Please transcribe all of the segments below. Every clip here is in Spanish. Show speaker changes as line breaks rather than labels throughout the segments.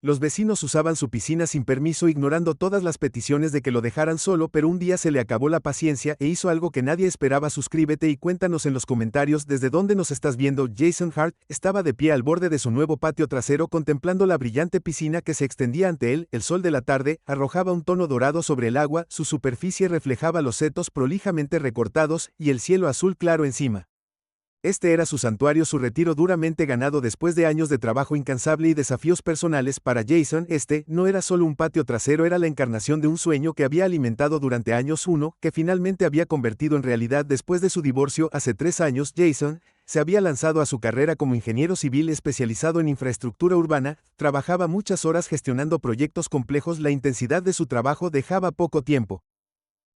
Los vecinos usaban su piscina sin permiso, ignorando todas las peticiones de que lo dejaran solo, pero un día se le acabó la paciencia e hizo algo que nadie esperaba. Suscríbete y cuéntanos en los comentarios desde dónde nos estás viendo. Jason Hart estaba de pie al borde de su nuevo patio trasero contemplando la brillante piscina que se extendía ante él. El sol de la tarde arrojaba un tono dorado sobre el agua, su superficie reflejaba los setos prolijamente recortados y el cielo azul claro encima. Este era su santuario, su retiro duramente ganado después de años de trabajo incansable y desafíos personales. Para Jason, este no era solo un patio trasero, era la encarnación de un sueño que había alimentado durante años, uno que finalmente había convertido en realidad después de su divorcio hace 3 años. Jason se había lanzado a su carrera como ingeniero civil especializado en infraestructura urbana, trabajaba muchas horas gestionando proyectos complejos, la intensidad de su trabajo dejaba poco tiempo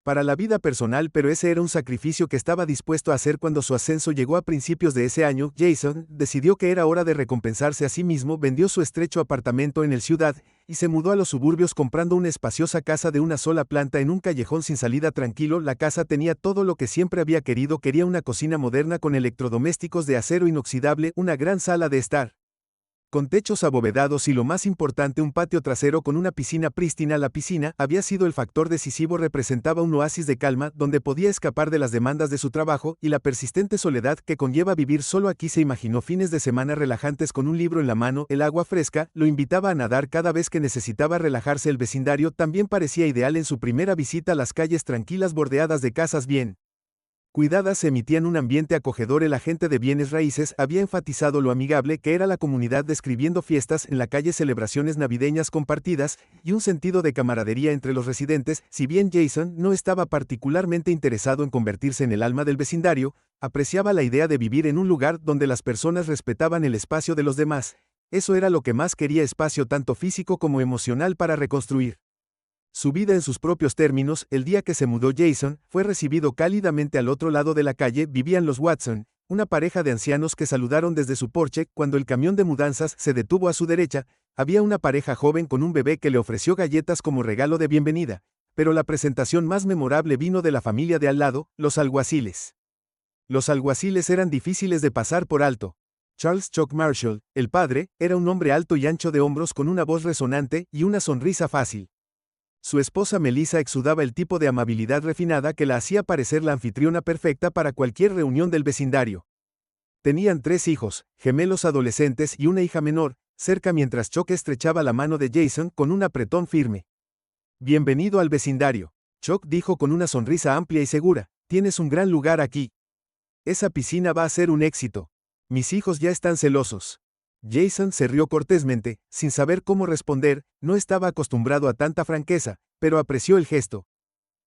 para la vida personal, pero ese era un sacrificio que estaba dispuesto a hacer. Cuando su ascenso llegó a principios de ese año, Jason decidió que era hora de recompensarse a sí mismo, vendió su estrecho apartamento en el ciudad y se mudó a los suburbios comprando una espaciosa casa de una sola planta en un callejón sin salida tranquilo. La casa tenía todo lo que siempre había querido, quería una cocina moderna con electrodomésticos de acero inoxidable, una gran sala de estar con techos abovedados y, lo más importante, un patio trasero con una piscina prístina. La piscina había sido el factor decisivo, representaba un oasis de calma donde podía escapar de las demandas de su trabajo y la persistente soledad que conlleva vivir solo aquí. Se imaginó fines de semana relajantes con un libro en la mano, el agua fresca lo invitaba a nadar cada vez que necesitaba relajarse. El vecindario también parecía ideal en su primera visita, las calles tranquilas bordeadas de casas bien cuidadas emitían un ambiente acogedor. El agente de bienes raíces había enfatizado lo amigable que era la comunidad, describiendo fiestas en la calle, celebraciones navideñas compartidas y un sentido de camaradería entre los residentes. Si bien Jason no estaba particularmente interesado en convertirse en el alma del vecindario, apreciaba la idea de vivir en un lugar donde las personas respetaban el espacio de los demás. Eso era lo que más quería, espacio tanto físico como emocional para reconstruir su vida en sus propios términos. El día que se mudó, Jason fue recibido cálidamente. Al otro lado de la calle vivían los Watson, una pareja de ancianos que saludaron desde su porche. Cuando el camión de mudanzas se detuvo a su derecha, había una pareja joven con un bebé que le ofreció galletas como regalo de bienvenida. Pero la presentación más memorable vino de la familia de al lado, los alguaciles. Los alguaciles eran difíciles de pasar por alto. Charles Chuck Marshall, el padre, era un hombre alto y ancho de hombros con una voz resonante y una sonrisa fácil. Su esposa Melissa exudaba el tipo de amabilidad refinada que la hacía parecer la anfitriona perfecta para cualquier reunión del vecindario. Tenían 3 hijos, gemelos adolescentes y una hija menor, cerca mientras Chuck estrechaba la mano de Jason con un apretón firme. «Bienvenido al vecindario», Chuck dijo con una sonrisa amplia y segura, «tienes un gran lugar aquí. Esa piscina va a ser un éxito. Mis hijos ya están celosos». Jason se rió cortésmente, sin saber cómo responder, no estaba acostumbrado a tanta franqueza, pero apreció el gesto.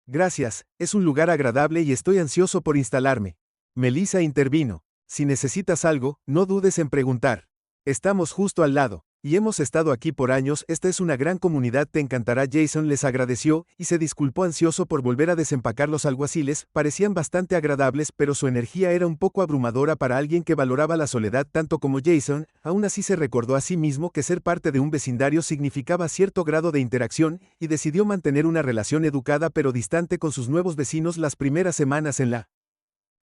«Gracias, es un lugar agradable y estoy ansioso por instalarme». Melissa intervino. «Si necesitas algo, no dudes en preguntar. Estamos justo al lado, y hemos estado aquí por años, esta es una gran comunidad, te encantará». Jason les agradeció y se disculpó, ansioso por volver a desempacar. Los alguaciles parecían bastante agradables, pero su energía era un poco abrumadora para alguien que valoraba la soledad tanto como Jason. Aún así se recordó a sí mismo que ser parte de un vecindario significaba cierto grado de interacción, y decidió mantener una relación educada pero distante con sus nuevos vecinos. Las primeras semanas en la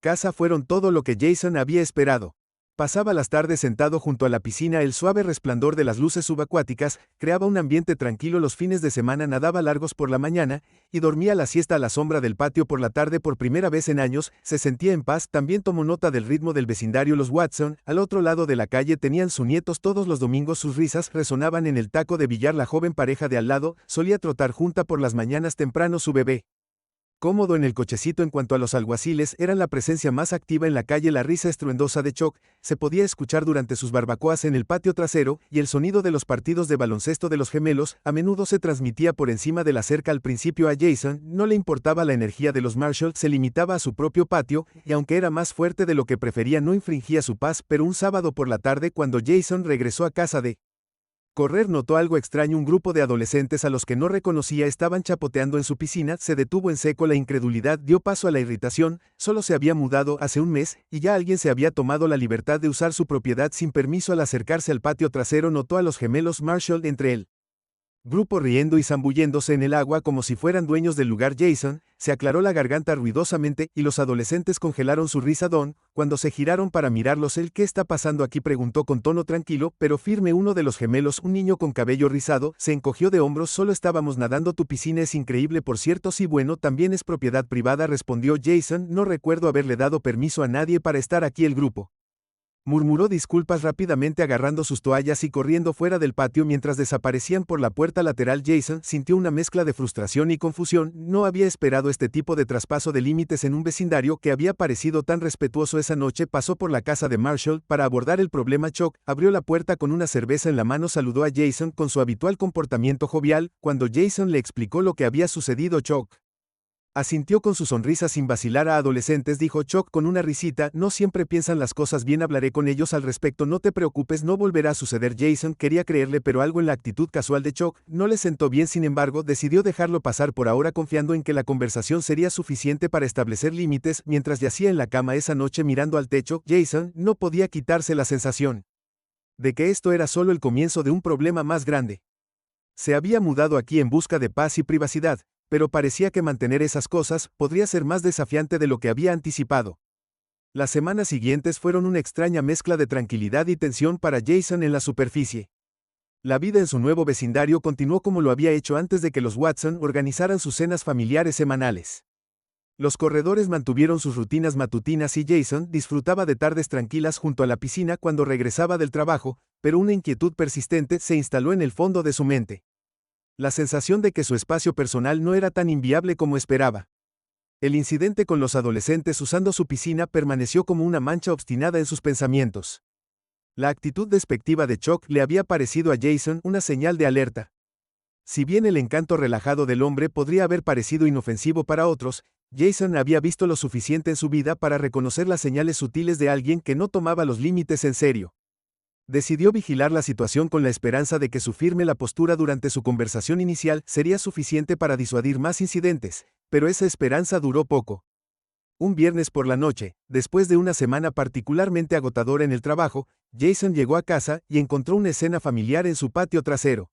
casa fueron todo lo que Jason había esperado. Pasaba las tardes sentado junto a la piscina, el suave resplandor de las luces subacuáticas creaba un ambiente tranquilo. Los fines de semana nadaba largos por la mañana y dormía la siesta a la sombra del patio por la tarde. Por primera vez en años, se sentía en paz. También tomó nota del ritmo del vecindario. Los Watson, al otro lado de la calle, tenían sus nietos todos los domingos, sus risas resonaban en el taco de billar. La joven pareja de al lado solía trotar junta por las mañanas temprano, su bebé cómodo en el cochecito. En cuanto a los alguaciles, eran la presencia más activa en la calle. La risa estruendosa de Chuck se podía escuchar durante sus barbacoas en el patio trasero, y el sonido de los partidos de baloncesto de los gemelos a menudo se transmitía por encima de la cerca. Al principio a Jason no le importaba la energía de los Marshall, se limitaba a su propio patio, y aunque era más fuerte de lo que prefería no infringía su paz. Pero un sábado por la tarde, cuando Jason regresó a casa de correr, notó algo extraño. Un grupo de adolescentes a los que no reconocía estaban chapoteando en su piscina. Se detuvo en seco, la incredulidad dio paso a la irritación. Solo se había mudado hace un mes, y ya alguien se había tomado la libertad de usar su propiedad sin permiso. Al acercarse al patio trasero, notó a los gemelos Marshall entre él. Grupo riendo y zambulléndose en el agua como si fueran dueños del lugar. Jason se aclaró la garganta ruidosamente y los adolescentes congelaron su risa. Cuando se giraron para mirarlos, ¿qué está pasando aquí?, preguntó con tono tranquilo pero firme uno de los gemelos, un niño con cabello rizado. Se encogió de hombros. Solo estábamos nadando. Tu piscina es increíble, por cierto. Sí, bueno, también es propiedad privada, respondió Jason. No recuerdo haberle dado permiso a nadie para estar aquí. El grupo murmuró disculpas rápidamente, agarrando sus toallas y corriendo fuera del patio mientras desaparecían por la puerta lateral. Jason sintió una mezcla de frustración y confusión. No había esperado este tipo de traspaso de límites en un vecindario que había parecido tan respetuoso. Esa noche pasó por la casa de Marshall para abordar el problema. Chuck abrió la puerta con una cerveza en la mano. Saludó a Jason con su habitual comportamiento jovial. Cuando Jason le explicó lo que había sucedido, Chuck asintió con su sonrisa sin vacilar. A adolescentes, dijo Chuck con una risita, no siempre piensan las cosas bien, hablaré con ellos al respecto, no te preocupes, no volverá a suceder. Jason quería creerle, pero algo en la actitud casual de Chuck no le sentó bien. Sin embargo, decidió dejarlo pasar por ahora, confiando en que la conversación sería suficiente para establecer límites. Mientras yacía en la cama esa noche mirando al techo, Jason no podía quitarse la sensación de que esto era solo el comienzo de un problema más grande. Se había mudado aquí en busca de paz y privacidad, pero parecía que mantener esas cosas podría ser más desafiante de lo que había anticipado. Las semanas siguientes fueron una extraña mezcla de tranquilidad y tensión para Jason en la superficie. La vida en su nuevo vecindario continuó como lo había hecho antes de que los Watson organizaran sus cenas familiares semanales. Los corredores mantuvieron sus rutinas matutinas y Jason disfrutaba de tardes tranquilas junto a la piscina cuando regresaba del trabajo, pero una inquietud persistente se instaló en el fondo de su mente. La sensación de que su espacio personal no era tan inviable como esperaba. El incidente con los adolescentes usando su piscina permaneció como una mancha obstinada en sus pensamientos. La actitud despectiva de Chuck le había parecido a Jason una señal de alerta. Si bien el encanto relajado del hombre podría haber parecido inofensivo para otros, Jason había visto lo suficiente en su vida para reconocer las señales sutiles de alguien que no tomaba los límites en serio. Decidió vigilar la situación con la esperanza de que su firme la postura durante su conversación inicial sería suficiente para disuadir más incidentes, pero esa esperanza duró poco. Un viernes por la noche, después de una semana particularmente agotadora en el trabajo, Jason llegó a casa y encontró una escena familiar en su patio trasero.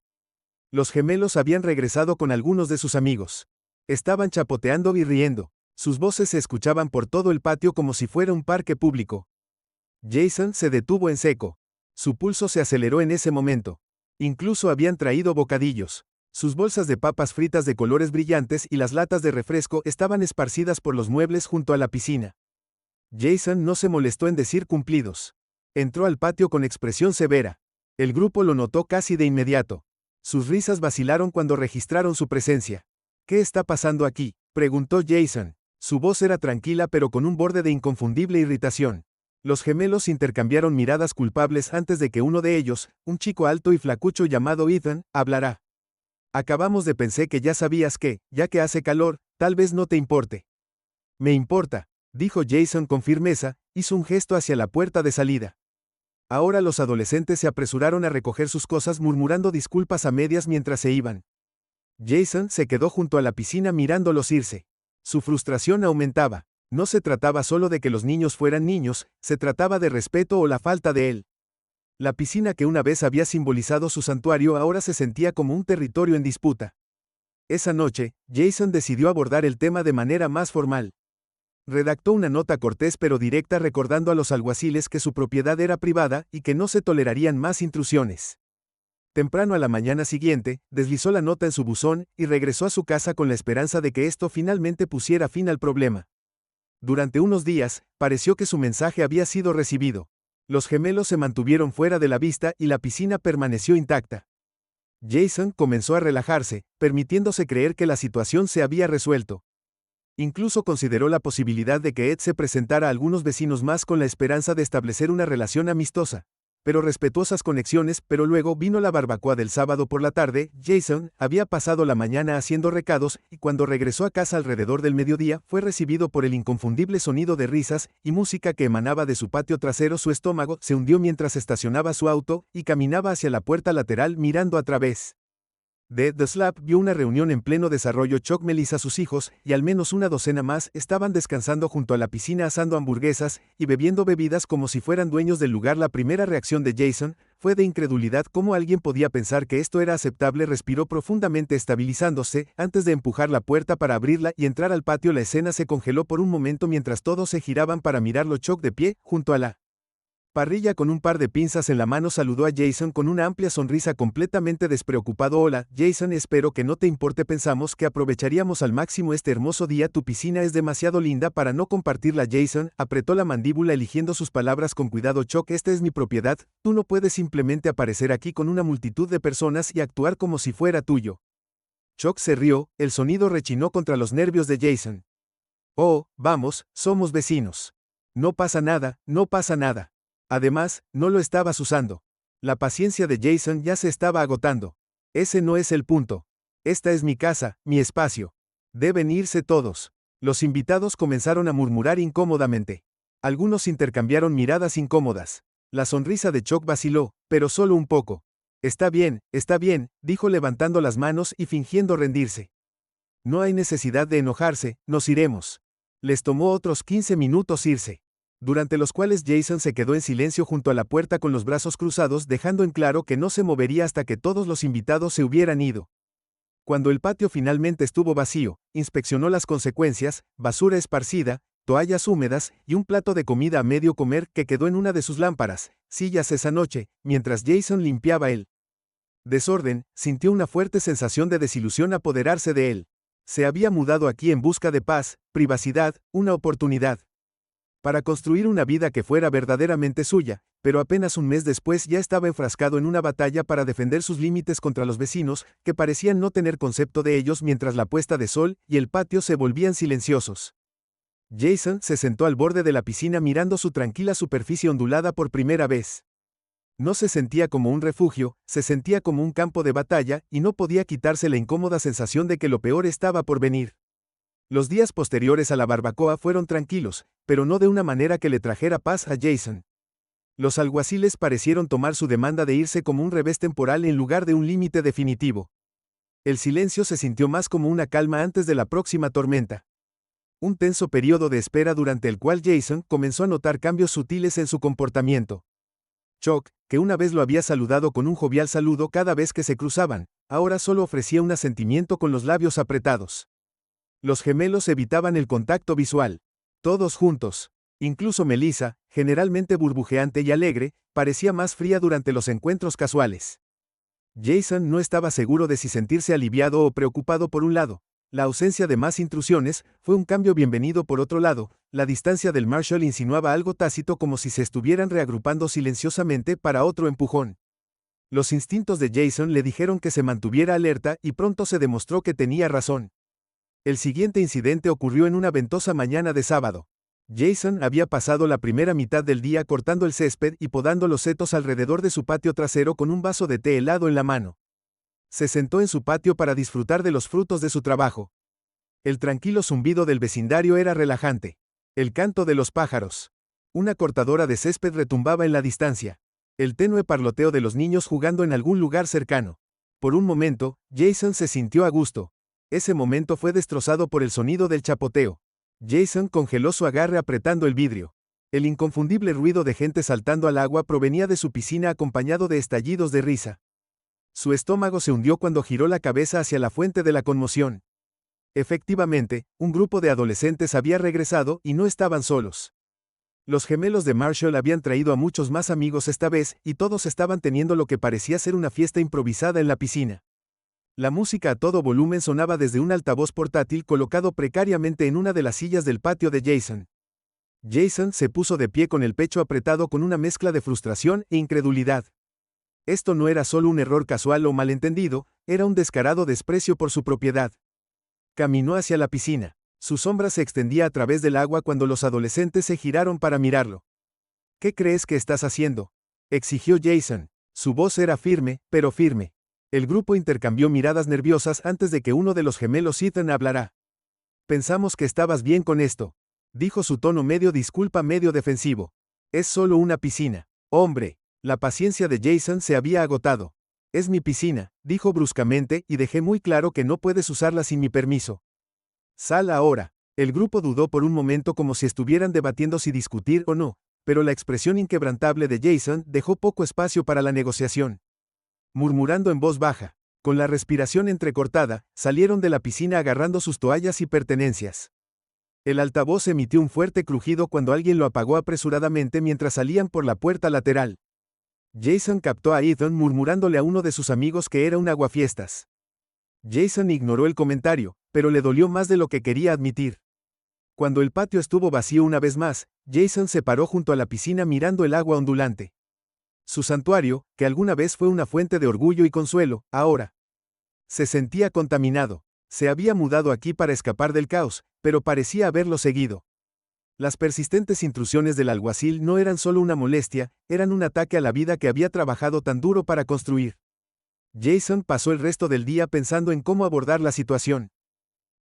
Los gemelos habían regresado con algunos de sus amigos. Estaban chapoteando y riendo. Sus voces se escuchaban por todo el patio como si fuera un parque público. Jason se detuvo en seco. Su pulso se aceleró en ese momento. Incluso habían traído bocadillos. Sus bolsas de papas fritas de colores brillantes y las latas de refresco estaban esparcidas por los muebles junto a la piscina. Jason no se molestó en decir cumplidos. Entró al patio con expresión severa. El grupo lo notó casi de inmediato. Sus risas vacilaron cuando registraron su presencia. ¿Qué está pasando aquí?, preguntó Jason. Su voz era tranquila pero con un borde de inconfundible irritación. Los gemelos intercambiaron miradas culpables antes de que uno de ellos, un chico alto y flacucho llamado Ethan, hablara. Acabamos de pensar que ya sabías que, ya que hace calor, tal vez no te importe. Me importa, dijo Jason con firmeza, hizo un gesto hacia la puerta de salida. Ahora los adolescentes se apresuraron a recoger sus cosas murmurando disculpas a medias mientras se iban. Jason se quedó junto a la piscina mirándolos irse. Su frustración aumentaba. No se trataba solo de que los niños fueran niños, se trataba de respeto o la falta de él. La piscina que una vez había simbolizado su santuario ahora se sentía como un territorio en disputa. Esa noche, Jason decidió abordar el tema de manera más formal. Redactó una nota cortés pero directa recordando a los alguaciles que su propiedad era privada y que no se tolerarían más intrusiones. Temprano a la mañana siguiente, deslizó la nota en su buzón y regresó a su casa con la esperanza de que esto finalmente pusiera fin al problema. Durante unos días, pareció que su mensaje había sido recibido. Los gemelos se mantuvieron fuera de la vista y la piscina permaneció intacta. Jason comenzó a relajarse, permitiéndose creer que la situación se había resuelto. Incluso consideró la posibilidad de que Ed se presentara a algunos vecinos más con la esperanza de establecer una relación amistosa, pero respetuosas conexiones. Pero luego vino la barbacoa del sábado por la tarde. Jason había pasado la mañana haciendo recados y cuando regresó a casa alrededor del mediodía fue recibido por el inconfundible sonido de risas y música que emanaba de su patio trasero. Su estómago se hundió mientras estacionaba su auto y caminaba hacia la puerta lateral mirando a través The Slap vio una reunión en pleno desarrollo. Chuck, Melissa, sus hijos, y al menos una docena más, estaban descansando junto a la piscina asando hamburguesas y bebiendo bebidas como si fueran dueños del lugar. La primera reacción de Jason fue de incredulidad. ¿Cómo alguien podía pensar que esto era aceptable? Respiró profundamente, estabilizándose, antes de empujar la puerta para abrirla y entrar al patio. La escena se congeló por un momento mientras todos se giraban para mirarlo. Chuck, de pie, junto a la parrilla con un par de pinzas en la mano, saludó a Jason con una amplia sonrisa, completamente despreocupado. Hola, Jason, espero que no te importe. Pensamos que aprovecharíamos al máximo este hermoso día. Tu piscina es demasiado linda para no compartirla. Jason apretó la mandíbula, eligiendo sus palabras con cuidado. Chuck, esta es mi propiedad. Tú no puedes simplemente aparecer aquí con una multitud de personas y actuar como si fuera tuyo. Chuck se rió, el sonido rechinó contra los nervios de Jason. Oh, vamos, somos vecinos. No pasa nada, no pasa nada. Además, no lo estabas usando. La paciencia de Jason ya se estaba agotando. Ese no es el punto. Esta es mi casa, mi espacio. Deben irse todos. Los invitados comenzaron a murmurar incómodamente. Algunos intercambiaron miradas incómodas. La sonrisa de Chuck vaciló, pero solo un poco. Está bien, dijo levantando las manos y fingiendo rendirse. No hay necesidad de enojarse, nos iremos. Les tomó otros 15 minutos irse, durante los cuales Jason se quedó en silencio junto a la puerta con los brazos cruzados, dejando en claro que no se movería hasta que todos los invitados se hubieran ido. Cuando el patio finalmente estuvo vacío, inspeccionó las consecuencias: basura esparcida, toallas húmedas y un plato de comida a medio comer que quedó en una de sus lámparas sillas esa noche. Mientras Jason limpiaba el desorden, sintió una fuerte sensación de desilusión apoderarse de él. Se había mudado aquí en busca de paz, privacidad, una oportunidad para construir una vida que fuera verdaderamente suya, pero apenas un mes después ya estaba enfrascado en una batalla para defender sus límites contra los vecinos, que parecían no tener concepto de ellos. Mientras la puesta de sol y el patio se volvían silenciosos, Jason se sentó al borde de la piscina mirando su tranquila superficie ondulada por primera vez. No se sentía como un refugio, se sentía como un campo de batalla, y no podía quitarse la incómoda sensación de que lo peor estaba por venir. Los días posteriores a la barbacoa fueron tranquilos, pero no de una manera que le trajera paz a Jason. Los alguaciles parecieron tomar su demanda de irse como un revés temporal en lugar de un límite definitivo. El silencio se sintió más como una calma antes de la próxima tormenta. Un tenso periodo de espera durante el cual Jason comenzó a notar cambios sutiles en su comportamiento. Chuck, que una vez lo había saludado con un jovial saludo cada vez que se cruzaban, ahora solo ofrecía un asentimiento con los labios apretados. Los gemelos evitaban el contacto visual. Todos juntos. Incluso Melissa, generalmente burbujeante y alegre, parecía más fría durante los encuentros casuales. Jason no estaba seguro de si sentirse aliviado o preocupado. Por un lado, la ausencia de más intrusiones fue un cambio bienvenido. Por otro lado, la distancia del Marshall insinuaba algo tácito, como si se estuvieran reagrupando silenciosamente para otro empujón. Los instintos de Jason le dijeron que se mantuviera alerta, y pronto se demostró que tenía razón. El siguiente incidente ocurrió en una ventosa mañana de sábado. Jason había pasado la primera mitad del día cortando el césped y podando los setos alrededor de su patio trasero con un vaso de té helado en la mano. Se sentó en su patio para disfrutar de los frutos de su trabajo. El tranquilo zumbido del vecindario era relajante. El canto de los pájaros. Una cortadora de césped retumbaba en la distancia. El tenue parloteo de los niños jugando en algún lugar cercano. Por un momento, Jason se sintió a gusto. Ese momento fue destrozado por el sonido del chapoteo. Jason congeló su agarre apretando el vidrio. El inconfundible ruido de gente saltando al agua provenía de su piscina, acompañado de estallidos de risa. Su estómago se hundió cuando giró la cabeza hacia la fuente de la conmoción. Efectivamente, un grupo de adolescentes había regresado y no estaban solos. Los gemelos de Marshall habían traído a muchos más amigos esta vez, y todos estaban teniendo lo que parecía ser una fiesta improvisada en la piscina. La música a todo volumen sonaba desde un altavoz portátil colocado precariamente en una de las sillas del patio de Jason. Jason se puso de pie con el pecho apretado, con una mezcla de frustración e incredulidad. Esto no era solo un error casual o malentendido, era un descarado desprecio por su propiedad. Caminó hacia la piscina. Su sombra se extendía a través del agua cuando los adolescentes se giraron para mirarlo. ¿Qué crees que estás haciendo?, exigió Jason. Su voz era firme, pero firme. El grupo intercambió miradas nerviosas antes de que uno de los gemelos, Ethan, hablara. Pensamos que estabas bien con esto, dijo, su tono medio disculpa, medio defensivo. Es solo una piscina. Hombre. La paciencia de Jason se había agotado. Es mi piscina, dijo bruscamente, y dejé muy claro que no puedes usarla sin mi permiso. Sal ahora. El grupo dudó por un momento como si estuvieran debatiendo si discutir o no, pero la expresión inquebrantable de Jason dejó poco espacio para la negociación. Murmurando en voz baja, con la respiración entrecortada, salieron de la piscina agarrando sus toallas y pertenencias. El altavoz emitió un fuerte crujido cuando alguien lo apagó apresuradamente mientras salían por la puerta lateral. Jason captó a Ethan murmurándole a uno de sus amigos que era un aguafiestas. Jason ignoró el comentario, pero le dolió más de lo que quería admitir. Cuando el patio estuvo vacío una vez más, Jason se paró junto a la piscina mirando el agua ondulante. Su santuario, que alguna vez fue una fuente de orgullo y consuelo, ahora se sentía contaminado. Se había mudado aquí para escapar del caos, pero parecía haberlo seguido. Las persistentes intrusiones del alguacil no eran solo una molestia, eran un ataque a la vida que había trabajado tan duro para construir. Jason pasó el resto del día pensando en cómo abordar la situación.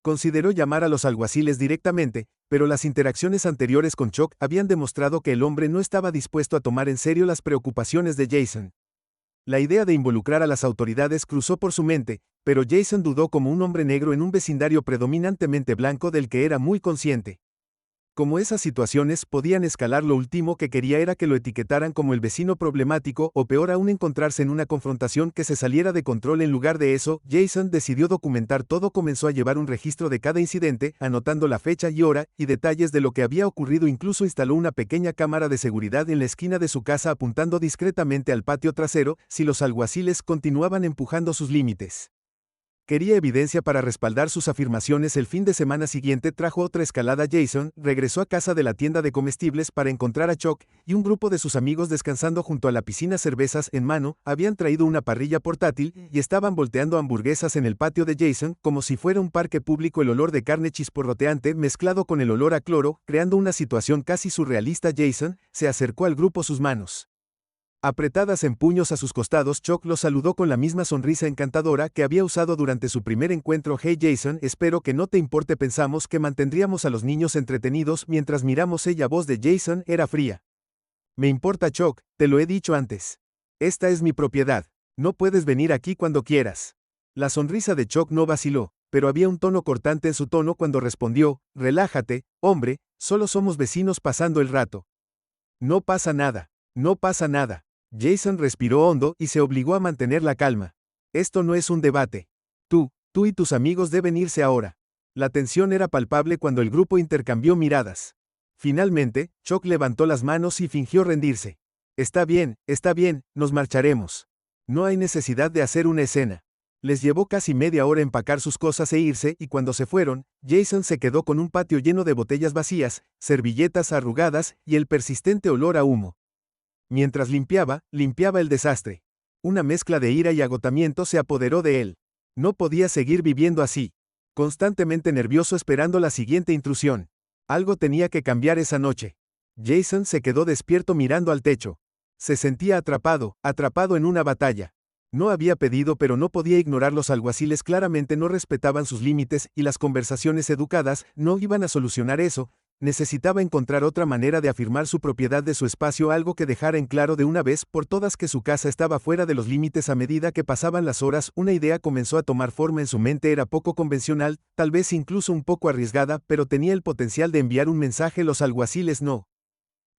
Consideró llamar a los alguaciles directamente, pero las interacciones anteriores con Chuck habían demostrado que el hombre no estaba dispuesto a tomar en serio las preocupaciones de Jason. La idea de involucrar a las autoridades cruzó por su mente, pero Jason dudó como un hombre negro en un vecindario predominantemente blanco del que era muy consciente. Como esas situaciones podían escalar, lo último que quería era que lo etiquetaran como el vecino problemático o peor aún encontrarse en una confrontación que se saliera de control. En lugar de eso, Jason decidió documentar todo. Comenzó a llevar un registro de cada incidente, anotando la fecha y hora, y detalles de lo que había ocurrido. Incluso instaló una pequeña cámara de seguridad en la esquina de su casa apuntando discretamente al patio trasero, si los alguaciles continuaban empujando sus límites. Quería evidencia para respaldar sus afirmaciones. El fin de semana siguiente trajo otra escalada. Jason regresó a casa de la tienda de comestibles para encontrar a Chuck y un grupo de sus amigos descansando junto a la piscina, cervezas en mano. Habían traído una parrilla portátil y estaban volteando hamburguesas en el patio de Jason como si fuera un parque público. El olor de carne chisporroteante mezclado con el olor a cloro, creando una situación casi surrealista. Jason se acercó al grupo, sus manos apretadas en puños a sus costados. Chuck lo saludó con la misma sonrisa encantadora que había usado durante su primer encuentro. Hey Jason, espero que no te importe. Pensamos que mantendríamos a los niños entretenidos mientras miramos. La voz de Jason era fría. Me importa, Chuck, te lo he dicho antes. Esta es mi propiedad. No puedes venir aquí cuando quieras. La sonrisa de Chuck no vaciló, pero había un tono cortante en su tono cuando respondió, relájate, hombre, solo somos vecinos pasando el rato. No pasa nada. No pasa nada. Jason respiró hondo y se obligó a mantener la calma. Esto no es un debate. Tú y tus amigos deben irse ahora. La tensión era palpable cuando el grupo intercambió miradas. Finalmente, Chuck levantó las manos y fingió rendirse. Está bien, nos marcharemos. No hay necesidad de hacer una escena. Les llevó casi media hora empacar sus cosas e irse, y cuando se fueron, Jason se quedó con un patio lleno de botellas vacías, servilletas arrugadas y el persistente olor a humo. Mientras limpiaba el desastre. Una mezcla de ira y agotamiento se apoderó de él. No podía seguir viviendo así. Constantemente nervioso esperando la siguiente intrusión. Algo tenía que cambiar esa noche. Jason se quedó despierto mirando al techo. Se sentía atrapado en una batalla. No había pedido, pero no podía ignorar. Los alguaciles claramente no respetaban sus límites y las conversaciones educadas no iban a solucionar eso. Necesitaba encontrar otra manera de afirmar su propiedad de su espacio, algo que dejara en claro de una vez por todas que su casa estaba fuera de los límites. A medida que pasaban las horas, una idea comenzó a tomar forma en su mente. Era poco convencional, tal vez incluso un poco arriesgada, pero tenía el potencial de enviar un mensaje. Los alguaciles no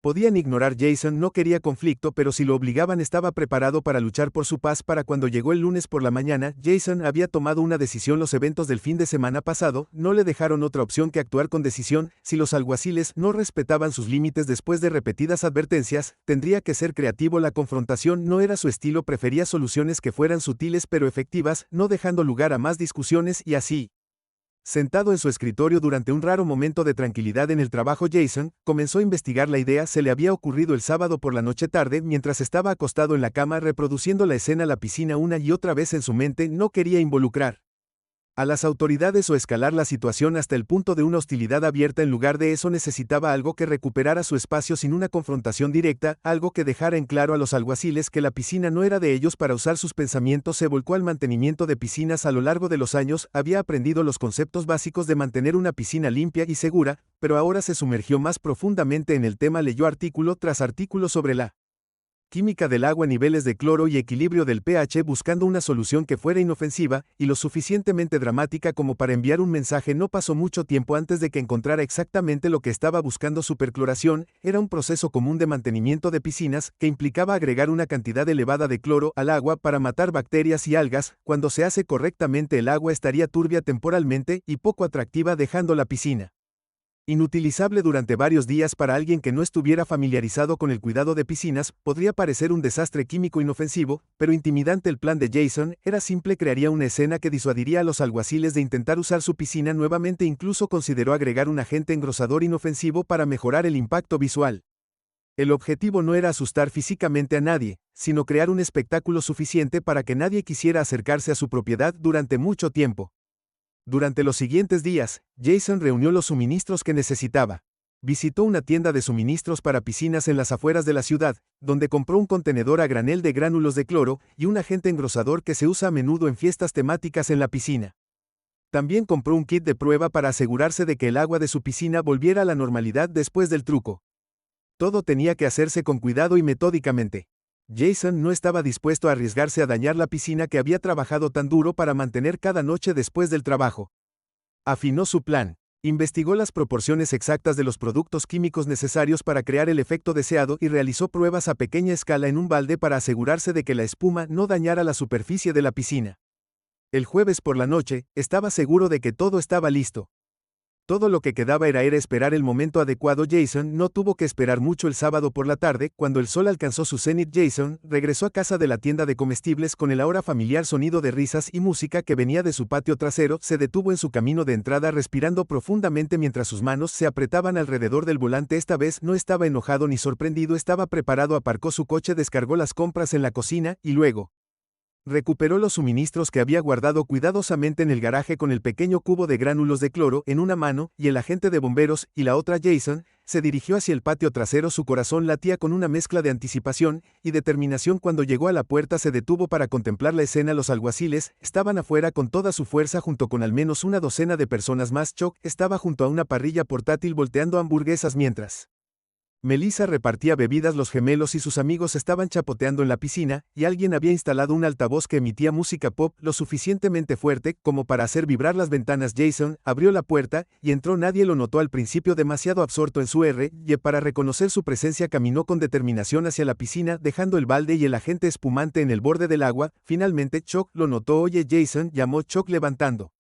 podían ignorar. Jason no quería conflicto, pero si lo obligaban estaba preparado para luchar por su paz. Para cuando llegó el lunes por la mañana, Jason había tomado una decisión. Los eventos del fin de semana pasado no le dejaron otra opción que actuar con decisión. Si los alguaciles no respetaban sus límites después de repetidas advertencias, tendría que ser creativo. La confrontación no era su estilo, prefería soluciones que fueran sutiles pero efectivas, no dejando lugar a más discusiones. Y así, sentado en su escritorio durante un raro momento de tranquilidad en el trabajo, Jason comenzó a investigar la idea. Se le había ocurrido el sábado por la noche tarde mientras estaba acostado en la cama reproduciendo la escena. La piscina una y otra vez en su mente. No quería involucrar a las autoridades o escalar la situación hasta el punto de una hostilidad abierta. En lugar de eso, necesitaba algo que recuperara su espacio sin una confrontación directa, algo que dejara en claro a los alguaciles que la piscina no era de ellos para usar. Sus pensamientos se volcó al mantenimiento de piscinas. A lo largo de los años, había aprendido los conceptos básicos de mantener una piscina limpia y segura, pero ahora se sumergió más profundamente en el tema. Leyó artículo tras artículo sobre la química del agua, niveles de cloro y equilibrio del pH, buscando una solución que fuera inofensiva y lo suficientemente dramática como para enviar un mensaje. No pasó mucho tiempo antes de que encontrara exactamente lo que estaba buscando. Supercloración era un proceso común de mantenimiento de piscinas que implicaba agregar una cantidad elevada de cloro al agua para matar bacterias y algas. Cuando se hace correctamente, el agua estaría turbia temporalmente y poco atractiva, dejando la piscina inutilizable durante varios días. Para alguien que no estuviera familiarizado con el cuidado de piscinas, podría parecer un desastre químico inofensivo, pero intimidante. El plan de Jason era simple: crearía una escena que disuadiría a los alguaciles de intentar usar su piscina nuevamente. Incluso consideró agregar un agente engrosador inofensivo para mejorar el impacto visual. El objetivo no era asustar físicamente a nadie, sino crear un espectáculo suficiente para que nadie quisiera acercarse a su propiedad durante mucho tiempo. Durante los siguientes días, Jason reunió los suministros que necesitaba. Visitó una tienda de suministros para piscinas en las afueras de la ciudad, donde compró un contenedor a granel de gránulos de cloro y un agente engrosador que se usa a menudo en fiestas temáticas en la piscina. También compró un kit de prueba para asegurarse de que el agua de su piscina volviera a la normalidad después del truco. Todo tenía que hacerse con cuidado y metódicamente. Jason no estaba dispuesto a arriesgarse a dañar la piscina que había trabajado tan duro para mantener cada noche después del trabajo. Afinó su plan. Investigó las proporciones exactas de los productos químicos necesarios para crear el efecto deseado y realizó pruebas a pequeña escala en un balde para asegurarse de que la espuma no dañara la superficie de la piscina. El jueves por la noche, estaba seguro de que todo estaba listo. Todo lo que quedaba era esperar el momento adecuado. Jason no tuvo que esperar mucho. El sábado por la tarde, cuando el sol alcanzó su cenit, Jason regresó a casa de la tienda de comestibles con el ahora familiar sonido de risas y música que venía de su patio trasero. Se detuvo en su camino de entrada, respirando profundamente mientras sus manos se apretaban alrededor del volante. Esta vez no estaba enojado ni sorprendido, estaba preparado. Aparcó su coche, descargó las compras en la cocina y luego recuperó los suministros que había guardado cuidadosamente en el garaje. Con el pequeño cubo de gránulos de cloro en una mano y el agente de bomberos y la otra, Jason se dirigió hacia el patio trasero. Su corazón latía con una mezcla de anticipación y determinación. Cuando llegó a la puerta, se detuvo para contemplar la escena. Los alguaciles estaban afuera con toda su fuerza, junto con al menos una docena de personas más. Chuck estaba junto a una parrilla portátil volteando hamburguesas mientras Melissa repartía bebidas. Los gemelos y sus amigos estaban chapoteando en la piscina, y alguien había instalado un altavoz que emitía música pop lo suficientemente fuerte como para hacer vibrar las ventanas. Jason abrió la puerta y entró. Nadie lo notó al principio, demasiado absorto en su y para reconocer su presencia. Caminó con determinación hacia la piscina, dejando el balde y el agente espumante en el borde del agua. Finalmente, Chuck lo notó. «Oye, Jason», llamó Chuck levantando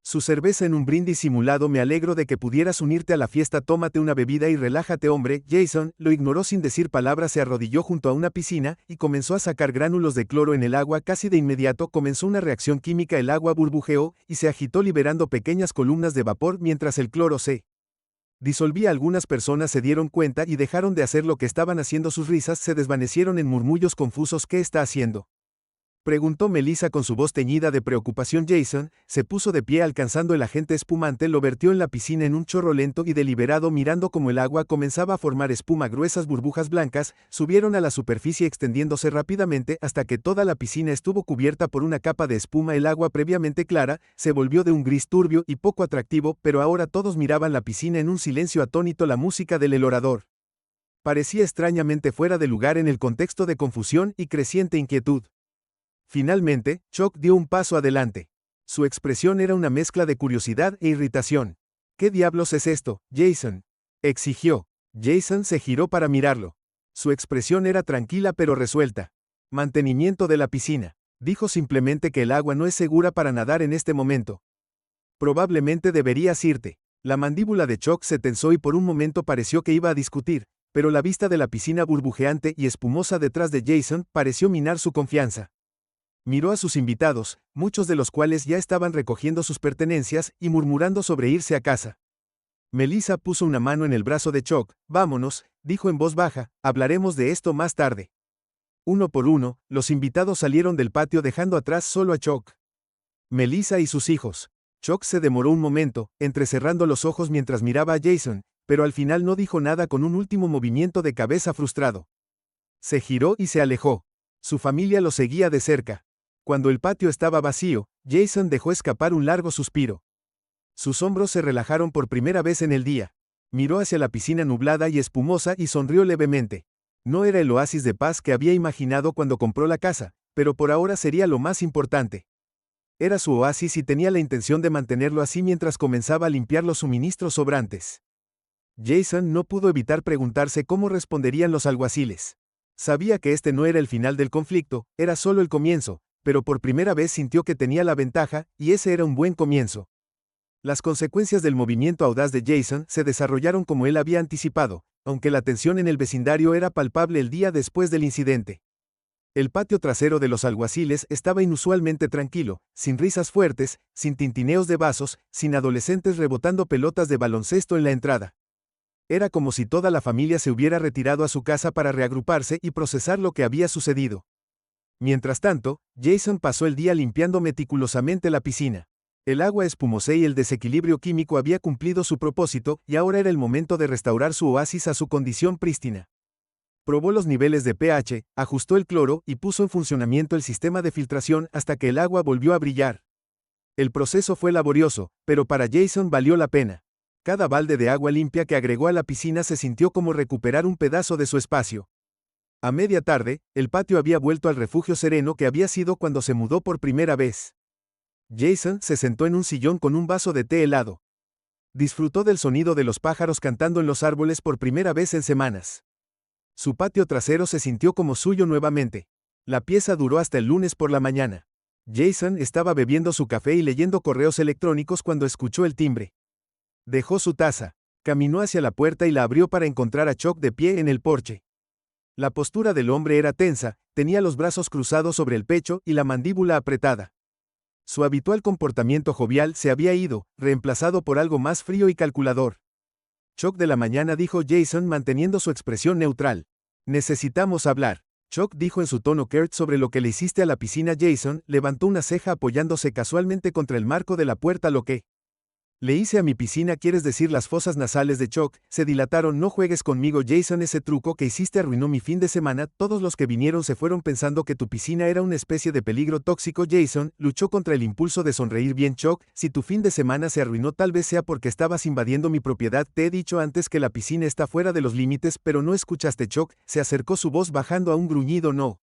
su cerveza en un brindis simulado. «Me alegro de que pudieras unirte a la fiesta. Tómate una bebida y relájate, hombre». Jason lo ignoró sin decir palabra. Se arrodilló junto a una piscina y comenzó a sacar gránulos de cloro en el agua. Casi de inmediato comenzó una reacción química. El agua burbujeó y se agitó, liberando pequeñas columnas de vapor mientras el cloro se disolvía. Algunas personas se dieron cuenta y dejaron de hacer lo que estaban haciendo. Sus risas se desvanecieron en murmullos confusos. «¿Qué está haciendo?», preguntó Melissa con su voz teñida de preocupación. Jason se puso de pie, alcanzando el agente espumante. Lo vertió en la piscina en un chorro lento y deliberado, mirando cómo el agua comenzaba a formar espuma. Gruesas burbujas blancas subieron a la superficie, extendiéndose rápidamente hasta que toda la piscina estuvo cubierta por una capa de espuma. El agua, previamente clara, se volvió de un gris turbio y poco atractivo, pero ahora todos miraban la piscina en un silencio atónito. La música del orador parecía extrañamente fuera de lugar en el contexto de confusión y creciente inquietud. Finalmente, Chuck dio un paso adelante. Su expresión era una mezcla de curiosidad e irritación. «¿Qué diablos es esto, Jason?», exigió. Jason se giró para mirarlo. Su expresión era tranquila pero resuelta. «Mantenimiento de la piscina», dijo simplemente. «Que el agua no es segura para nadar en este momento. Probablemente deberías irte». La mandíbula de Chuck se tensó y por un momento pareció que iba a discutir, pero la vista de la piscina burbujeante y espumosa detrás de Jason pareció minar su confianza. Miró a sus invitados, muchos de los cuales ya estaban recogiendo sus pertenencias y murmurando sobre irse a casa. Melissa puso una mano en el brazo de Chuck. «Vámonos», dijo en voz baja, «hablaremos de esto más tarde». Uno por uno, los invitados salieron del patio, dejando atrás solo a Chuck, Melissa y sus hijos. Chuck se demoró un momento, entrecerrando los ojos mientras miraba a Jason, pero al final no dijo nada. Con un último movimiento de cabeza frustrado, se giró y se alejó. Su familia lo seguía de cerca. Cuando el patio estaba vacío, Jason dejó escapar un largo suspiro. Sus hombros se relajaron por primera vez en el día. Miró hacia la piscina nublada y espumosa y sonrió levemente. No era el oasis de paz que había imaginado cuando compró la casa, pero por ahora sería lo más importante. Era su oasis y tenía la intención de mantenerlo así mientras comenzaba a limpiar los suministros sobrantes. Jason no pudo evitar preguntarse cómo responderían los alguaciles. Sabía que este no era el final del conflicto, era solo el comienzo, pero por primera vez sintió que tenía la ventaja, y ese era un buen comienzo. Las consecuencias del movimiento audaz de Jason se desarrollaron como él había anticipado, aunque la tensión en el vecindario era palpable el día después del incidente. El patio trasero de los alguaciles estaba inusualmente tranquilo, sin risas fuertes, sin tintineos de vasos, sin adolescentes rebotando pelotas de baloncesto en la entrada. Era como si toda la familia se hubiera retirado a su casa para reagruparse y procesar lo que había sucedido. Mientras tanto, Jason pasó el día limpiando meticulosamente la piscina. El agua espumosa y el desequilibrio químico había cumplido su propósito, y ahora era el momento de restaurar su oasis a su condición prístina. Probó los niveles de pH, ajustó el cloro y puso en funcionamiento el sistema de filtración hasta que el agua volvió a brillar. El proceso fue laborioso, pero para Jason valió la pena. Cada balde de agua limpia que agregó a la piscina se sintió como recuperar un pedazo de su espacio. A media tarde, el patio había vuelto al refugio sereno que había sido cuando se mudó por primera vez. Jason se sentó en un sillón con un vaso de té helado. Disfrutó del sonido de los pájaros cantando en los árboles por primera vez en semanas. Su patio trasero se sintió como suyo nuevamente. La pieza duró hasta el lunes por la mañana. Jason estaba bebiendo su café y leyendo correos electrónicos cuando escuchó el timbre. Dejó su taza, caminó hacia la puerta y la abrió para encontrar a Chuck de pie en el porche. La postura del hombre era tensa, tenía los brazos cruzados sobre el pecho y la mandíbula apretada. Su habitual comportamiento jovial se había ido, reemplazado por algo más frío y calculador. Chuck de la mañana, dijo Jason manteniendo su expresión neutral. Necesitamos hablar. Chuck dijo en su tono curt sobre lo que le hiciste a la piscina. Jason levantó una ceja apoyándose casualmente contra el marco de la puerta. Lo que le hice a mi piscina, ¿quieres decir? Las fosas nasales de Chuck se dilataron. No juegues conmigo, Jason, ese truco que hiciste arruinó mi fin de semana. Todos los que vinieron se fueron pensando que tu piscina era una especie de peligro tóxico. Jason luchó contra el impulso de sonreír. Bien, Chuck, si tu fin de semana se arruinó tal vez sea porque estabas invadiendo mi propiedad. Te he dicho antes que la piscina está fuera de los límites, pero no escuchaste. Chuck se acercó, su voz bajando a un gruñido. No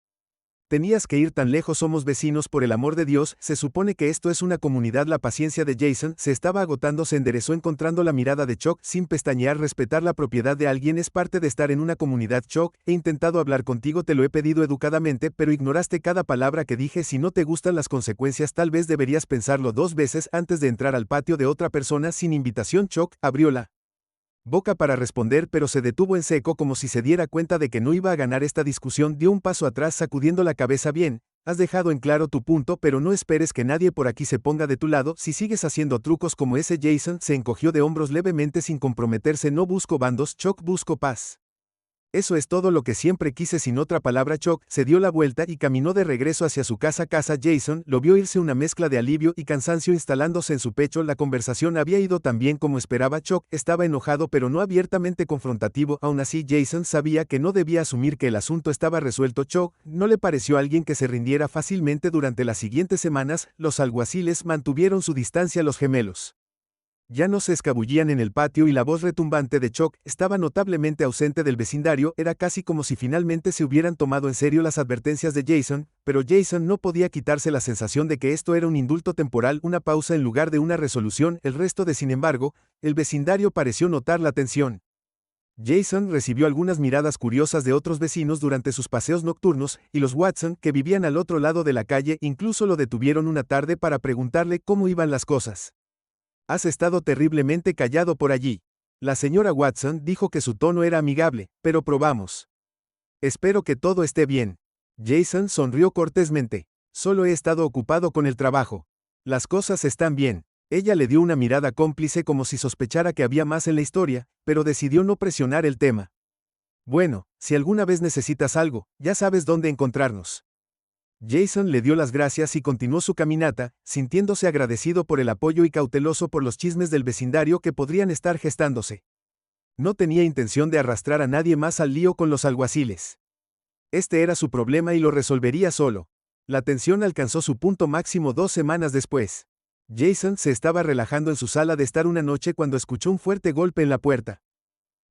tenías que ir tan lejos, somos vecinos, por el amor de Dios, se supone que esto es una comunidad. La paciencia de Jason se estaba agotando. Se enderezó encontrando la mirada de Chuck sin pestañear. Respetar la propiedad de alguien es parte de estar en una comunidad. Chuck, he intentado hablar contigo, te lo he pedido educadamente, pero ignoraste cada palabra que dije. Si no te gustan las consecuencias, tal vez deberías pensarlo 2 veces antes de entrar al patio de otra persona sin invitación. Chuck abrió la boca para responder, pero se detuvo en seco como si se diera cuenta de que no iba a ganar esta discusión. Dio un paso atrás sacudiendo la cabeza. Bien, has dejado en claro tu punto, pero no esperes que nadie por aquí se ponga de tu lado si sigues haciendo trucos como ese. Jason se encogió de hombros levemente sin comprometerse. No busco bandos, Chuck, busco paz. Eso es todo lo que siempre quise. Sin otra palabra, Chuck se dio la vuelta y caminó de regreso hacia su casa. Jason lo vio irse, una mezcla de alivio y cansancio instalándose en su pecho. La conversación había ido tan bien como esperaba. Chuck estaba enojado pero no abiertamente confrontativo. Aún así, Jason sabía que no debía asumir que el asunto estaba resuelto. Chuck no le pareció alguien que se rindiera fácilmente. Durante las siguientes semanas, los alguaciles mantuvieron su distancia. Los gemelos ya no se escabullían en el patio y la voz retumbante de Chuck estaba notablemente ausente del vecindario. Era casi como si finalmente se hubieran tomado en serio las advertencias de Jason, pero Jason no podía quitarse la sensación de que esto era un indulto temporal, una pausa en lugar de una resolución. Sin embargo, el vecindario pareció notar la tensión. Jason recibió algunas miradas curiosas de otros vecinos durante sus paseos nocturnos, y los Watson, que vivían al otro lado de la calle, incluso lo detuvieron una tarde para preguntarle cómo iban las cosas. Has estado terriblemente callado por allí. La señora Watson dijo que su tono era amigable, pero probamos. Espero que todo esté bien. Jason sonrió cortésmente. Solo he estado ocupado con el trabajo. Las cosas están bien. Ella le dio una mirada cómplice como si sospechara que había más en la historia, pero decidió no presionar el tema. Bueno, si alguna vez necesitas algo, ya sabes dónde encontrarnos. Jason le dio las gracias y continuó su caminata, sintiéndose agradecido por el apoyo y cauteloso por los chismes del vecindario que podrían estar gestándose. No tenía intención de arrastrar a nadie más al lío con los alguaciles. Este era su problema y lo resolvería solo. La tensión alcanzó su punto máximo 2 semanas después. Jason se estaba relajando en su sala de estar una noche cuando escuchó un fuerte golpe en la puerta.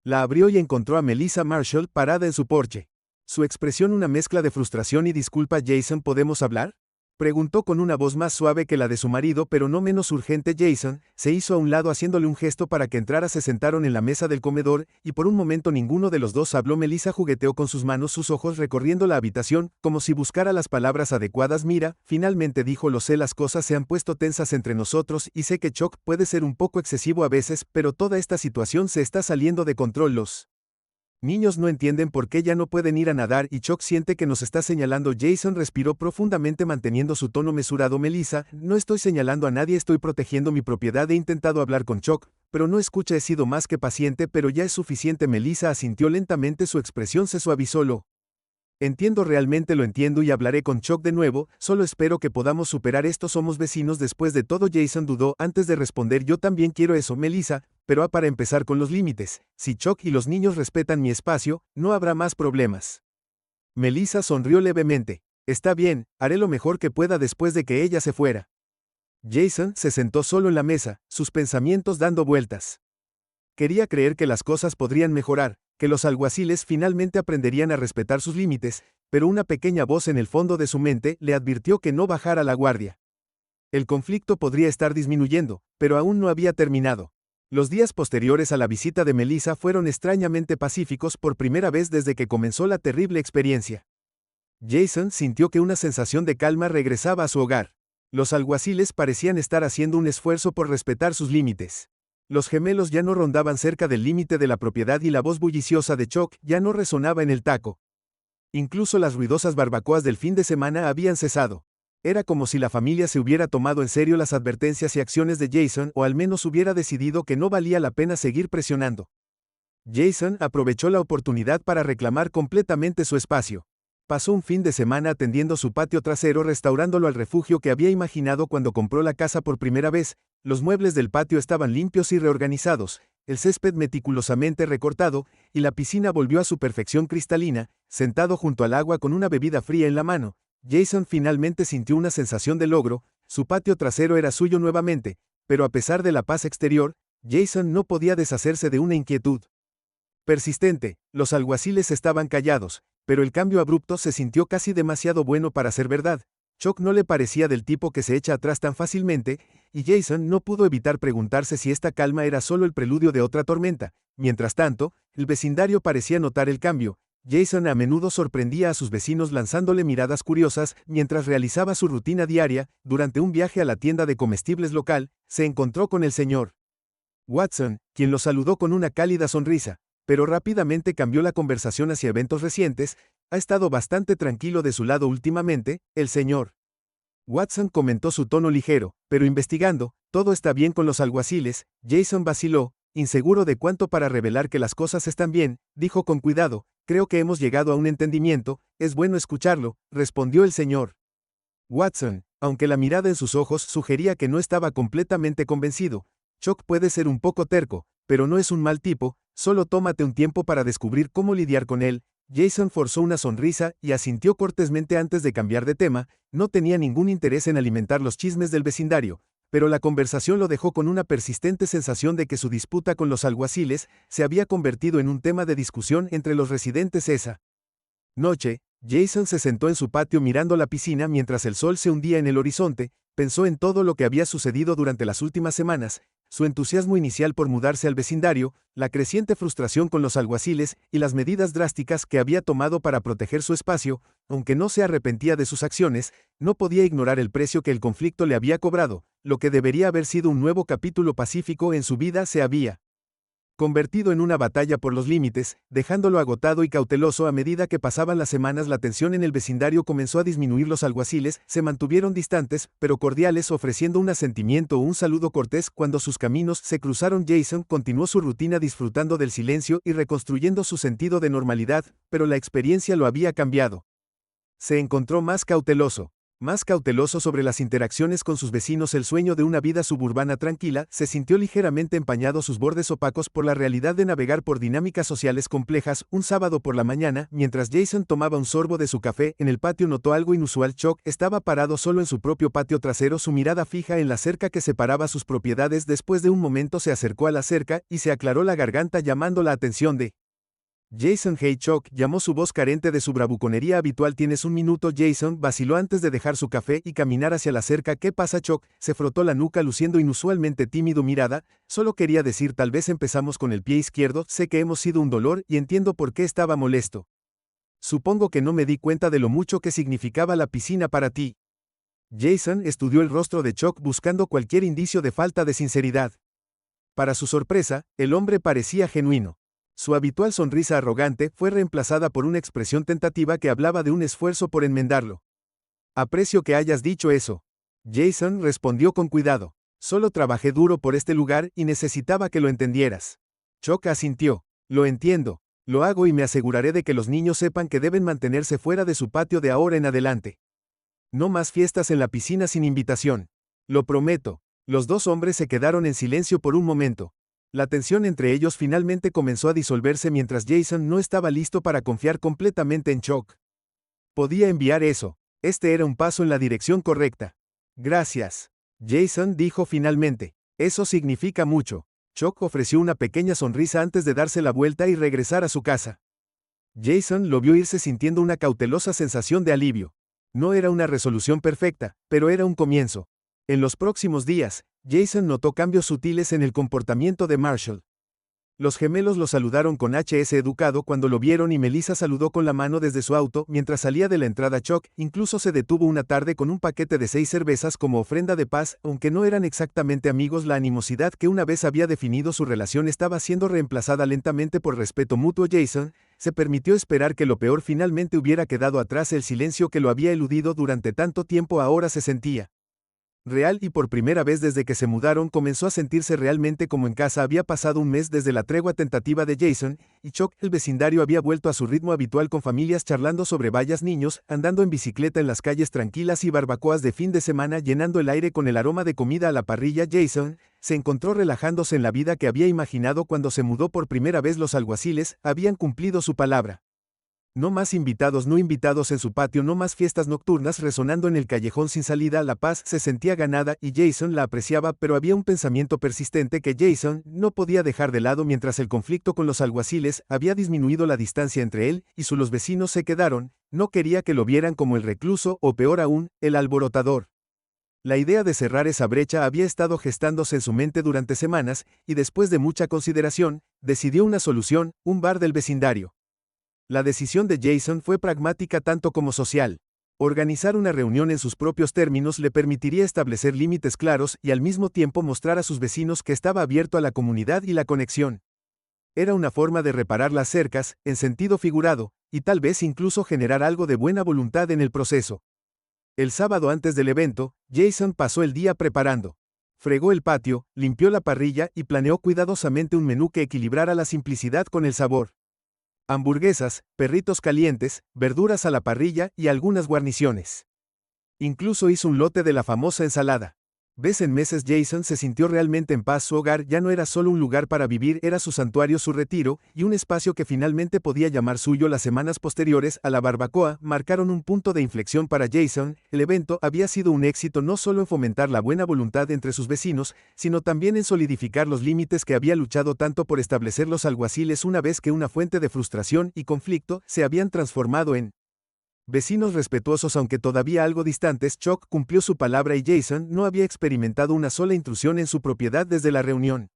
La abrió y encontró a Melissa Marshall parada en su porche. Su expresión una mezcla de frustración y disculpa. Jason, ¿podemos hablar? Preguntó con una voz más suave que la de su marido, pero no menos urgente. Jason se hizo a un lado haciéndole un gesto para que entrara. Se sentaron en la mesa del comedor, y por un momento ninguno de los dos habló. Melissa jugueteó con sus manos, sus ojos recorriendo la habitación, como si buscara las palabras adecuadas. Mira, finalmente dijo, lo sé, las cosas se han puesto tensas entre nosotros, y sé que Chuck puede ser un poco excesivo a veces, pero toda esta situación se está saliendo de control. Los niños no entienden por qué ya no pueden ir a nadar y Chuck siente que nos está señalando. Jason respiró profundamente manteniendo su tono mesurado. Melissa, no estoy señalando a nadie, estoy protegiendo mi propiedad. He intentado hablar con Chuck, pero no escucha. He sido más que paciente, pero ya es suficiente. Melissa asintió lentamente, su expresión se suavizó. Lo entiendo, realmente lo entiendo y hablaré con Chuck de nuevo, solo espero que podamos superar esto. Somos vecinos después de todo. Jason dudó antes de responder. Yo también quiero eso, Melissa, pero para empezar con los límites. Si Chuck y los niños respetan mi espacio, no habrá más problemas. Melissa sonrió levemente. Está bien, haré lo mejor que pueda después de que ella se fuera. Jason se sentó solo en la mesa, sus pensamientos dando vueltas. Quería creer que las cosas podrían mejorar, que los alguaciles finalmente aprenderían a respetar sus límites, pero una pequeña voz en el fondo de su mente le advirtió que no bajara la guardia. El conflicto podría estar disminuyendo, pero aún no había terminado. Los días posteriores a la visita de Melissa fueron extrañamente pacíficos por primera vez desde que comenzó la terrible experiencia. Jason sintió que una sensación de calma regresaba a su hogar. Los alguaciles parecían estar haciendo un esfuerzo por respetar sus límites. Los gemelos ya no rondaban cerca del límite de la propiedad y la voz bulliciosa de Chuck ya no resonaba en el taco. Incluso las ruidosas barbacoas del fin de semana habían cesado. Era como si la familia se hubiera tomado en serio las advertencias y acciones de Jason, o al menos hubiera decidido que no valía la pena seguir presionando. Jason aprovechó la oportunidad para reclamar completamente su espacio. Pasó un fin de semana atendiendo su patio trasero, restaurándolo al refugio que había imaginado cuando compró la casa por primera vez. Los muebles del patio estaban limpios y reorganizados, el césped meticulosamente recortado, y la piscina volvió a su perfección cristalina. Sentado junto al agua con una bebida fría en la mano, Jason finalmente sintió una sensación de logro. Su patio trasero era suyo nuevamente, pero a pesar de la paz exterior, Jason no podía deshacerse de una inquietud persistente. Los alguaciles estaban callados, pero el cambio abrupto se sintió casi demasiado bueno para ser verdad. Chuck no le parecía del tipo que se echa atrás tan fácilmente, y Jason no pudo evitar preguntarse si esta calma era solo el preludio de otra tormenta. Mientras tanto, el vecindario parecía notar el cambio. Jason a menudo sorprendía a sus vecinos lanzándole miradas curiosas mientras realizaba su rutina diaria. Durante un viaje a la tienda de comestibles local, se encontró con el señor Watson, quien lo saludó con una cálida sonrisa, pero rápidamente cambió la conversación hacia eventos recientes. Ha estado bastante tranquilo de su lado últimamente, el señor Watson comentó, su tono ligero, pero investigando. Todo está bien con los alguaciles. Jason vaciló, inseguro de cuánto para revelar que las cosas están bien. Dijo con cuidado, creo que hemos llegado a un entendimiento. Es bueno escucharlo, respondió el señor Watson, aunque la mirada en sus ojos sugería que no estaba completamente convencido. Chuck puede ser un poco terco, pero no es un mal tipo. Solo tómate un tiempo para descubrir cómo lidiar con él. Jason forzó una sonrisa y asintió cortésmente antes de cambiar de tema. No tenía ningún interés en alimentar los chismes del vecindario, pero la conversación lo dejó con una persistente sensación de que su disputa con los alguaciles se había convertido en un tema de discusión entre los residentes. Esa noche, Jason se sentó en su patio mirando la piscina mientras el sol se hundía en el horizonte. Pensó en todo lo que había sucedido durante las últimas semanas, su entusiasmo inicial por mudarse al vecindario, la creciente frustración con los alguaciles y las medidas drásticas que había tomado para proteger su espacio. Aunque no se arrepentía de sus acciones, no podía ignorar el precio que el conflicto le había cobrado. Lo que debería haber sido un nuevo capítulo pacífico en su vida se había convertido en una batalla por los límites, dejándolo agotado y cauteloso. A medida que pasaban las semanas, la tensión en el vecindario comenzó a disminuir. Los alguaciles se mantuvieron distantes, pero cordiales, ofreciendo un asentimiento o un saludo cortés cuando sus caminos se cruzaron. Jason continuó su rutina disfrutando del silencio y reconstruyendo su sentido de normalidad, pero la experiencia lo había cambiado. Se encontró más cauteloso sobre las interacciones con sus vecinos. El sueño de una vida suburbana tranquila se sintió ligeramente empañado, sus bordes opacos por la realidad de navegar por dinámicas sociales complejas. Un sábado por la mañana, mientras Jason tomaba un sorbo de su café en el patio, notó algo inusual. Chuck estaba parado solo en su propio patio trasero, su mirada fija en la cerca que separaba sus propiedades. Después de un momento se acercó a la cerca y se aclaró la garganta llamando la atención de Jason, hey Chuck, llamó su voz carente de su bravuconería habitual. ¿Tienes un minuto? Jason vaciló antes de dejar su café y caminar hacia la cerca. ¿Qué pasa, Chuck? Se frotó la nuca luciendo inusualmente tímido. Mirada, solo quería decir, tal vez empezamos con el pie izquierdo. Sé que hemos sido un dolor y entiendo por qué estaba molesto. Supongo que no me di cuenta de lo mucho que significaba la piscina para ti. Jason estudió el rostro de Chuck buscando cualquier indicio de falta de sinceridad. Para su sorpresa, el hombre parecía genuino. Su habitual sonrisa arrogante fue reemplazada por una expresión tentativa que hablaba de un esfuerzo por enmendarlo. Aprecio que hayas dicho eso. Jason respondió con cuidado. Solo trabajé duro por este lugar y necesitaba que lo entendieras. Chuck asintió. Lo entiendo. Lo hago y me aseguraré de que los niños sepan que deben mantenerse fuera de su patio de ahora en adelante. No más fiestas en la piscina sin invitación. Lo prometo. Los dos hombres se quedaron en silencio por un momento. La tensión entre ellos finalmente comenzó a disolverse mientras Jason no estaba listo para confiar completamente en Chuck. Podía enviar eso. Este era un paso en la dirección correcta. Gracias. Jason dijo finalmente. Eso significa mucho. Chuck ofreció una pequeña sonrisa antes de darse la vuelta y regresar a su casa. Jason lo vio irse sintiendo una cautelosa sensación de alivio. No era una resolución perfecta, pero era un comienzo. En los próximos días, Jason notó cambios sutiles en el comportamiento de Marshall. Los gemelos lo saludaron con HS educado cuando lo vieron y Melissa saludó con la mano desde su auto mientras salía de la entrada. Chuck incluso se detuvo una tarde con un paquete de 6 cervezas como ofrenda de paz. Aunque no eran exactamente amigos, la animosidad que una vez había definido su relación estaba siendo reemplazada lentamente por respeto mutuo. Jason se permitió esperar que lo peor finalmente hubiera quedado atrás. El silencio que lo había eludido durante tanto tiempo ahora se sentía real y por primera vez desde que se mudaron comenzó a sentirse realmente como en casa. Había pasado un mes desde la tregua tentativa de Jason, y Chuck, el vecindario había vuelto a su ritmo habitual con familias charlando sobre vallas, niños, andando en bicicleta en las calles tranquilas y barbacoas de fin de semana llenando el aire con el aroma de comida a la parrilla. Jason se encontró relajándose en la vida que había imaginado cuando se mudó por primera vez. Los alguaciles habían cumplido su palabra. No más invitados no invitados en su patio, no más fiestas nocturnas resonando en el callejón sin salida. La paz se sentía ganada y Jason la apreciaba, pero había un pensamiento persistente que Jason no podía dejar de lado. Mientras el conflicto con los alguaciles había disminuido la distancia entre él y los vecinos se quedaron, no quería que lo vieran como el recluso o peor aún, el alborotador. La idea de cerrar esa brecha había estado gestándose en su mente durante semanas y después de mucha consideración, decidió una solución: un bar del vecindario. La decisión de Jason fue pragmática tanto como social. Organizar una reunión en sus propios términos le permitiría establecer límites claros y al mismo tiempo mostrar a sus vecinos que estaba abierto a la comunidad y la conexión. Era una forma de reparar las cercas, en sentido figurado, y tal vez incluso generar algo de buena voluntad en el proceso. El sábado antes del evento, Jason pasó el día preparando. Fregó el patio, limpió la parrilla y planeó cuidadosamente un menú que equilibrara la simplicidad con el sabor. Hamburguesas, perritos calientes, verduras a la parrilla y algunas guarniciones. Incluso hizo un lote de la famosa ensalada. Vez en meses Jason se sintió realmente en paz. Su hogar ya no era solo un lugar para vivir, era su santuario, su retiro, y un espacio que finalmente podía llamar suyo. Las semanas posteriores a la barbacoa marcaron un punto de inflexión para Jason. El evento había sido un éxito no solo en fomentar la buena voluntad entre sus vecinos, sino también en solidificar los límites que había luchado tanto por establecer. Los alguaciles, una vez que una fuente de frustración y conflicto, se habían transformado en vecinos respetuosos aunque todavía algo distantes. Chuck cumplió su palabra y Jason no había experimentado una sola intrusión en su propiedad desde la reunión.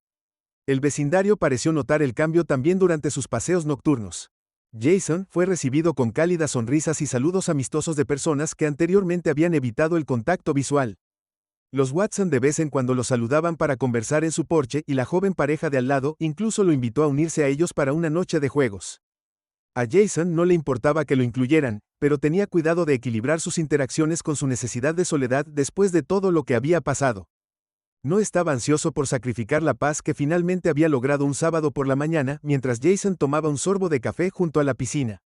El vecindario pareció notar el cambio también durante sus paseos nocturnos. Jason fue recibido con cálidas sonrisas y saludos amistosos de personas que anteriormente habían evitado el contacto visual. Los Watson de vez en cuando lo saludaban para conversar en su porche y la joven pareja de al lado incluso lo invitó a unirse a ellos para una noche de juegos. A Jason no le importaba que lo incluyeran, pero tenía cuidado de equilibrar sus interacciones con su necesidad de soledad después de todo lo que había pasado. No estaba ansioso por sacrificar la paz que finalmente había logrado un sábado por la mañana mientras Jason tomaba un sorbo de café junto a la piscina.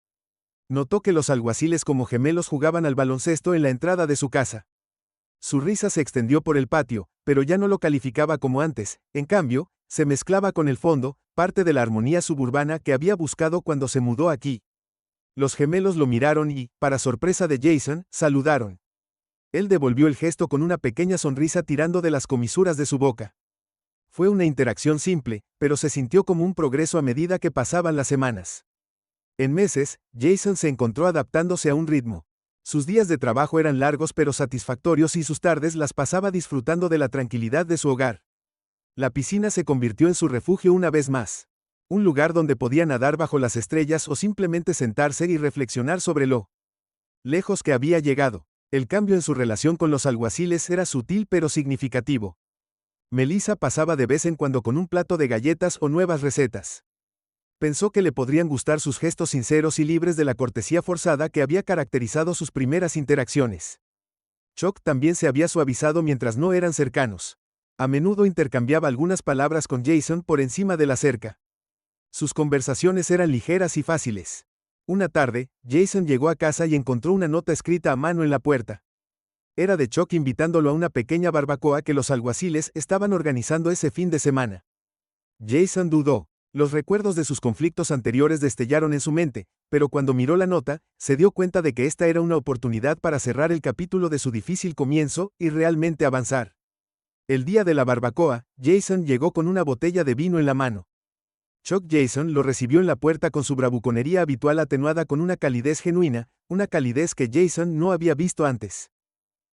Notó que los alguaciles como gemelos jugaban al baloncesto en la entrada de su casa. Su risa se extendió por el patio, pero ya no lo calificaba como antes. En cambio, se mezclaba con el fondo, parte de la armonía suburbana que había buscado cuando se mudó aquí. Los gemelos lo miraron y, para sorpresa de Jason, saludaron. Él devolvió el gesto con una pequeña sonrisa tirando de las comisuras de su boca. Fue una interacción simple, pero se sintió como un progreso a medida que pasaban las semanas. En meses, Jason se encontró adaptándose a un ritmo. Sus días de trabajo eran largos pero satisfactorios y sus tardes las pasaba disfrutando de la tranquilidad de su hogar. La piscina se convirtió en su refugio una vez más. Un lugar donde podía nadar bajo las estrellas o simplemente sentarse y reflexionar sobre lo lejos que había llegado. El cambio en su relación con los alguaciles era sutil pero significativo. Melissa pasaba de vez en cuando con un plato de galletas o nuevas recetas. Pensó que le podrían gustar sus gestos sinceros y libres de la cortesía forzada que había caracterizado sus primeras interacciones. Chuck también se había suavizado mientras no eran cercanos. A menudo intercambiaba algunas palabras con Jason por encima de la cerca. Sus conversaciones eran ligeras y fáciles. Una tarde, Jason llegó a casa y encontró una nota escrita a mano en la puerta. Era de Chuck invitándolo a una pequeña barbacoa que los alguaciles estaban organizando ese fin de semana. Jason dudó. Los recuerdos de sus conflictos anteriores destellaron en su mente, pero cuando miró la nota, se dio cuenta de que esta era una oportunidad para cerrar el capítulo de su difícil comienzo y realmente avanzar. El día de la barbacoa, Jason llegó con una botella de vino en la mano. Chuck Jason lo recibió en la puerta con su bravuconería habitual atenuada con una calidez genuina, una calidez que Jason no había visto antes.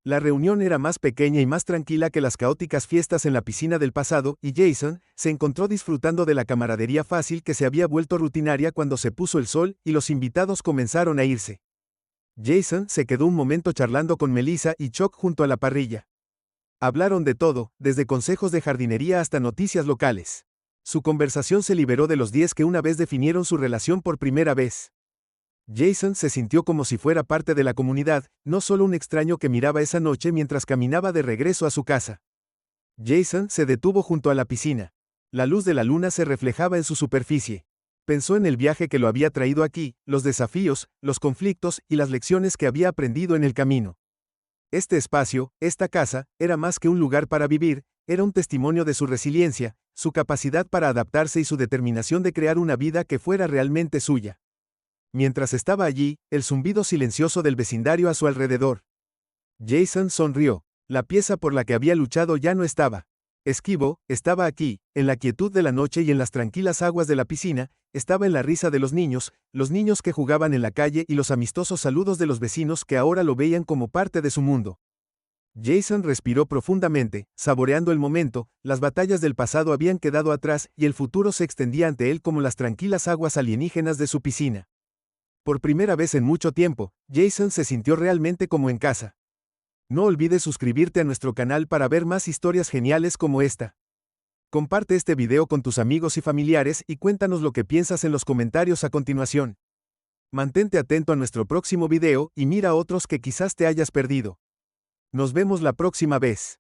La reunión era más pequeña y más tranquila que las caóticas fiestas en la piscina del pasado, y Jason se encontró disfrutando de la camaradería fácil que se había vuelto rutinaria cuando se puso el sol y los invitados comenzaron a irse. Jason se quedó un momento charlando con Melissa y Chuck junto a la parrilla. Hablaron de todo, desde consejos de jardinería hasta noticias locales. Su conversación se liberó de los 10 que una vez definieron su relación por primera vez. Jason se sintió como si fuera parte de la comunidad, no solo un extraño que miraba esa noche mientras caminaba de regreso a su casa. Jason se detuvo junto a la piscina. La luz de la luna se reflejaba en su superficie. Pensó en el viaje que lo había traído aquí, los desafíos, los conflictos y las lecciones que había aprendido en el camino. Este espacio, esta casa, era más que un lugar para vivir, era un testimonio de su resiliencia, su capacidad para adaptarse y su determinación de crear una vida que fuera realmente suya. Mientras estaba allí, el zumbido silencioso del vecindario a su alrededor. Jason sonrió. La pieza por la que había luchado ya no estaba. Esquivo, estaba aquí, en la quietud de la noche y en las tranquilas aguas de la piscina, estaba en la risa de los niños que jugaban en la calle y los amistosos saludos de los vecinos que ahora lo veían como parte de su mundo. Jason respiró profundamente, saboreando el momento, las batallas del pasado habían quedado atrás y el futuro se extendía ante él como las tranquilas aguas alienígenas de su piscina. Por primera vez en mucho tiempo, Jason se sintió realmente como en casa. No olvides suscribirte a nuestro canal para ver más historias geniales como esta. Comparte este video con tus amigos y familiares y cuéntanos lo que piensas en los comentarios a continuación. Mantente atento a nuestro próximo video y mira otros que quizás te hayas perdido. Nos vemos la próxima vez.